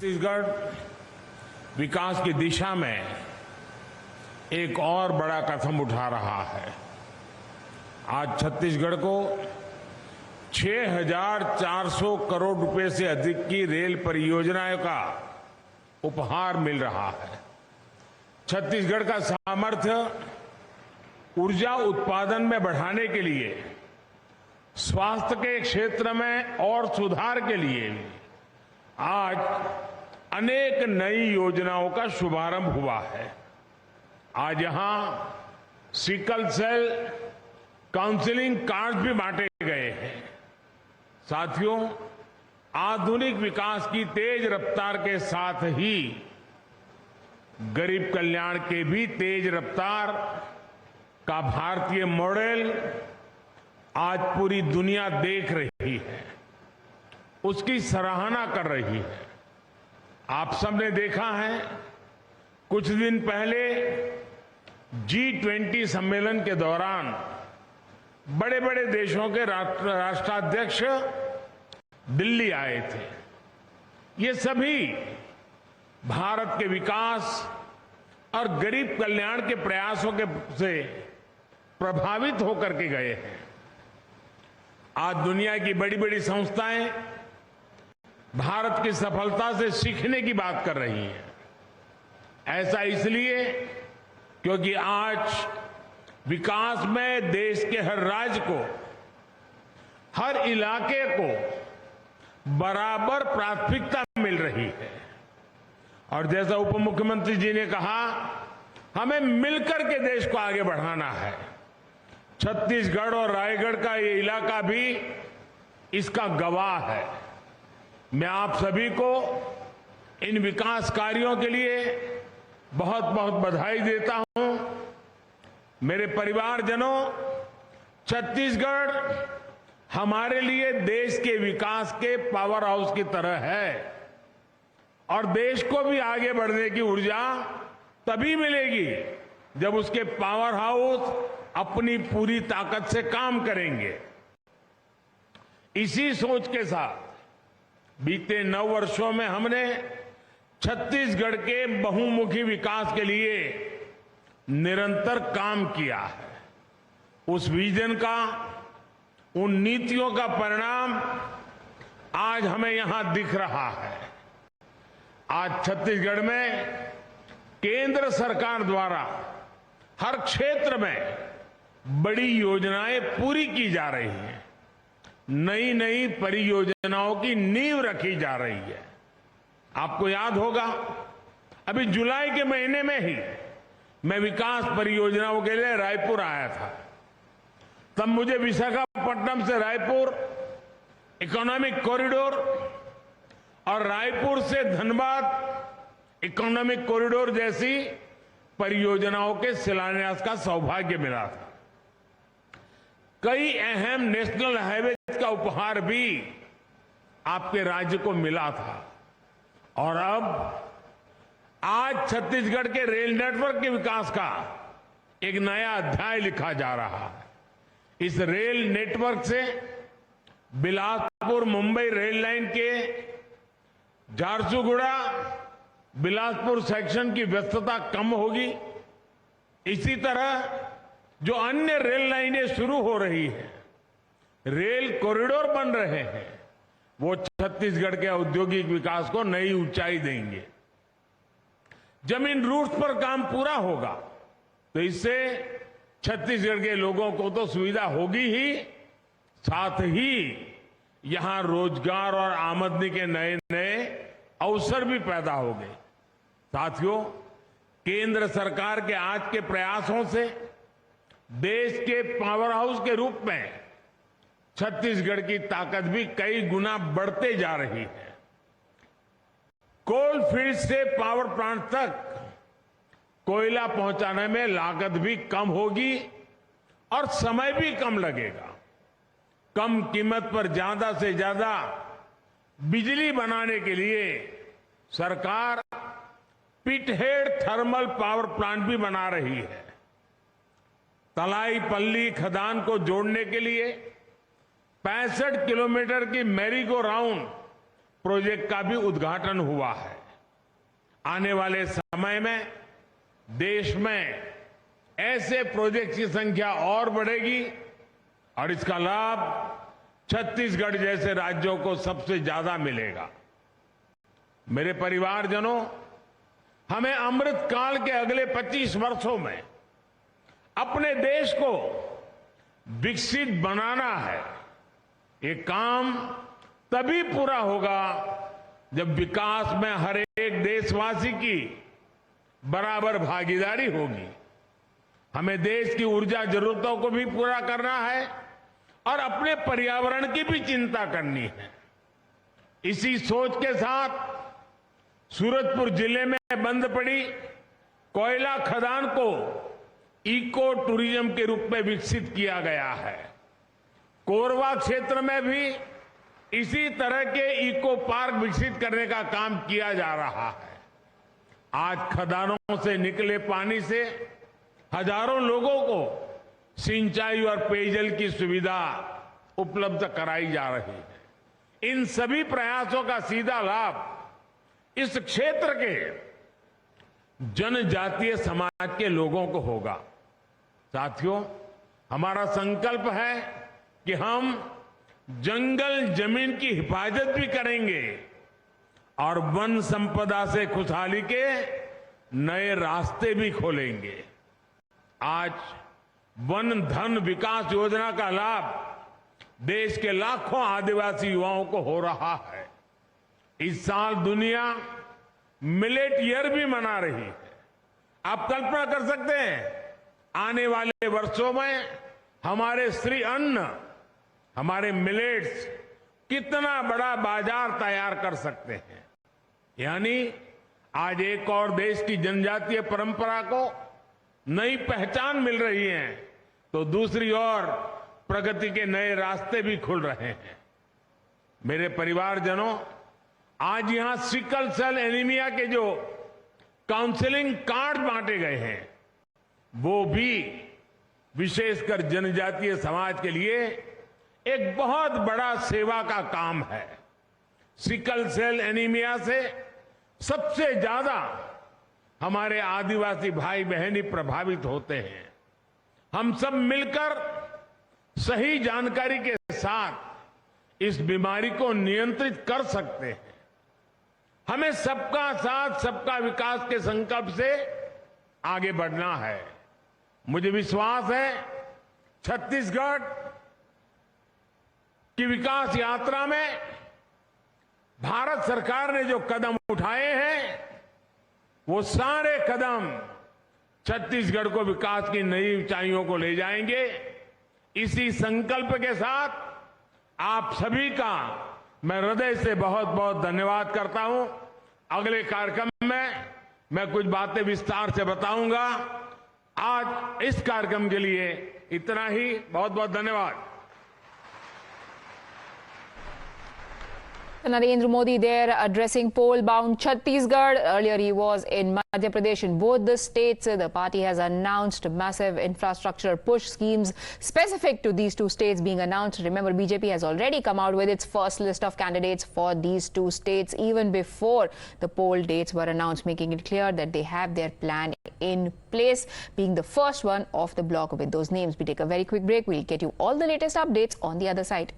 छत्तीसगढ़ विकास की दिशा में एक और बड़ा कदम उठा रहा है। आज छत्तीसगढ़ को 6,400 करोड़ रुपए से अधिक की रेल परियोजनाओं का उपहार मिल रहा है। छत्तीसगढ़ का सामर्थ्य ऊर्जा उत्पादन में बढ़ाने के लिए, स्वास्थ्य के क्षेत्र में और सुधार के लिए आज अनेक नई योजनाओं का शुभारंभ हुआ है। आज यहां सिकल सेल काउंसलिंग कार्ड भी बांटे गए हैं। साथियों, आधुनिक विकास की तेज रफ्तार के साथ ही गरीब कल्याण के भी तेज रफ्तार का भारतीय मॉडल आज पूरी दुनिया देख रही है, उसकी सराहना कर रही है। आप सबने देखा है, कुछ दिन पहले G20 सम्मेलन के दौरान बड़े बड़े देशों के राष्ट्राध्यक्ष दिल्ली आए थे। ये सभी भारत के विकास और गरीब कल्याण के प्रयासों से प्रभावित होकर के गए हैं। आज दुनिया की बड़ी बड़ी संस्थाएं भारत की सफलता से सीखने की बात कर रही हैं। ऐसा इसलिए क्योंकि आज विकास में देश के हर राज्य को, हर इलाके को बराबर प्राथमिकता मिल रही है। और जैसा उप मुख्यमंत्री जी ने कहा, हमें मिलकर के देश को आगे बढ़ाना है। छत्तीसगढ़ और रायगढ़ का ये इलाका भी इसका गवाह है। मैं आप सभी को इन विकास कार्यों के लिए बहुत बहुत बधाई देता हूं। मेरे परिवारजनों, छत्तीसगढ़ हमारे लिए देश के विकास के पावर हाउस की तरह है और देश को भी आगे बढ़ने की ऊर्जा तभी मिलेगी जब उसके पावर हाउस अपनी पूरी ताकत से काम करेंगे। इसी सोच के साथ बीते 9 वर्षों में हमने छत्तीसगढ़ के बहुमुखी विकास के लिए निरंतर काम किया है। उस विजन का, उन नीतियों का परिणाम आज हमें यहां दिख रहा है। आज छत्तीसगढ़ में केंद्र सरकार द्वारा हर क्षेत्र में बड़ी योजनाएं पूरी की जा रही हैं। नई नई परियोजनाओं की नींव रखी जा रही है। आपको याद होगा, अभी जुलाई के महीने में ही मैं विकास परियोजनाओं के लिए रायपुर आया था। तब मुझे विशाखापट्टनम से रायपुर इकोनॉमिक कॉरिडोर और रायपुर से धनबाद इकोनॉमिक कॉरिडोर जैसी परियोजनाओं के शिलान्यास का सौभाग्य मिला था। कई अहम नेशनल हाईवे का उपहार भी आपके राज्य को मिला था। और अब आज छत्तीसगढ़ के रेल नेटवर्क के विकास का एक नया अध्याय लिखा जा रहा है। इस रेल नेटवर्क से बिलासपुर मुंबई रेल लाइन के झारसुगुड़ा बिलासपुर सेक्शन की व्यस्तता कम होगी। इसी तरह जो अन्य रेल लाइनें शुरू हो रही हैं, रेल कॉरिडोर बन रहे हैं, वो छत्तीसगढ़ के औद्योगिक विकास को नई ऊंचाई देंगे। जमीन रूट्स पर काम पूरा होगा तो इससे छत्तीसगढ़ के लोगों को तो सुविधा होगी ही, साथ ही यहां रोजगार और आमदनी के नए नए अवसर भी पैदा होंगे। साथियों, केंद्र सरकार के आज के प्रयासों से देश के पावर हाउस के रूप में छत्तीसगढ़ की ताकत भी कई गुना बढ़ते जा रही है। कोल फील्ड से पावर प्लांट तक कोयला पहुंचाने में लागत भी कम होगी और समय भी कम लगेगा। कम कीमत पर ज्यादा से ज्यादा बिजली बनाने के लिए सरकार पिटहेड थर्मल पावर प्लांट भी बना रही है। तलाईपल्ली खदान को जोड़ने के लिए 65 किलोमीटर की मैरी गो राउंड प्रोजेक्ट का भी उद्घाटन हुआ है। आने वाले समय में देश में ऐसे प्रोजेक्ट की संख्या और बढ़ेगी और इसका लाभ छत्तीसगढ़ जैसे राज्यों को सबसे ज्यादा मिलेगा। मेरे परिवारजनों, हमें अमृत काल के अगले 25 वर्षों में अपने देश को विकसित बनाना है। ये काम तभी पूरा होगा जब विकास में हर एक देशवासी की बराबर भागीदारी होगी। हमें देश की ऊर्जा जरूरतों को भी पूरा करना है और अपने पर्यावरण की भी चिंता करनी है। इसी सोच के साथ सूरजपुर जिले में बंद पड़ी कोयला खदान को इको टूरिज्म के रूप में विकसित किया गया है। कोरबा क्षेत्र में भी इसी तरह के इको पार्क विकसित करने का काम किया जा रहा है। आज खदानों से निकले पानी से हजारों लोगों को सिंचाई और पेयजल की सुविधा उपलब्ध कराई जा रही है। इन सभी प्रयासों का सीधा लाभ इस क्षेत्र के जनजातीय समाज के लोगों को होगा। साथियों, हमारा संकल्प है कि हम जंगल जमीन की हिफाजत भी करेंगे और वन संपदा से खुशहाली के नए रास्ते भी खोलेंगे। आज वन धन विकास योजना का लाभ देश के लाखों आदिवासी युवाओं को हो रहा है। इस साल दुनिया मिलेट ईयर भी मना रही है। आप कल्पना कर सकते हैं, आने वाले वर्षों में हमारे श्री अन्न, हमारे मिलेट्स कितना बड़ा बाजार तैयार कर सकते हैं। यानी आज एक और देश की जनजातीय परंपरा को नई पहचान मिल रही है, तो दूसरी ओर प्रगति के नए रास्ते भी खुल रहे हैं। मेरे परिवारजनों, आज यहां सिकल सेल एनीमिया के जो काउंसलिंग कार्ड बांटे गए हैं, वो भी विशेषकर जनजातीय समाज के लिए एक बहुत बड़ा सेवा का काम है। सिकल सेल एनीमिया से सबसे ज्यादा हमारे आदिवासी भाई बहन ही प्रभावित होते हैं। हम सब मिलकर सही जानकारी के साथ इस बीमारी को नियंत्रित कर सकते हैं। हमें सबका साथ सबका विकास के संकल्प से आगे बढ़ना है। मुझे विश्वास है छत्तीसगढ़ की विकास यात्रा में भारत सरकार ने जो कदम उठाए हैं, वो सारे कदम छत्तीसगढ़ को विकास की नई ऊंचाइयों को ले जाएंगे। इसी संकल्प के साथ आप सभी का मैं हृदय से बहुत बहुत धन्यवाद करता हूं। अगले कार्यक्रम में मैं कुछ बातें विस्तार से बताऊंगा। आज इस कार्यक्रम के लिए इतना ही। बहुत बहुत धन्यवाद। Narendra Modi there addressing poll-bound Chhattisgarh. Earlier he was in Madhya Pradesh. In both the states, the party has announced massive infrastructure push schemes specific to these two states being announced. Remember, BJP has already come out with its first list of candidates for these two states even before the poll dates were announced, making it clear that they have their plan in place, being the first one off the block with those names. We take a very quick break. We'll get you all the latest updates on the other side.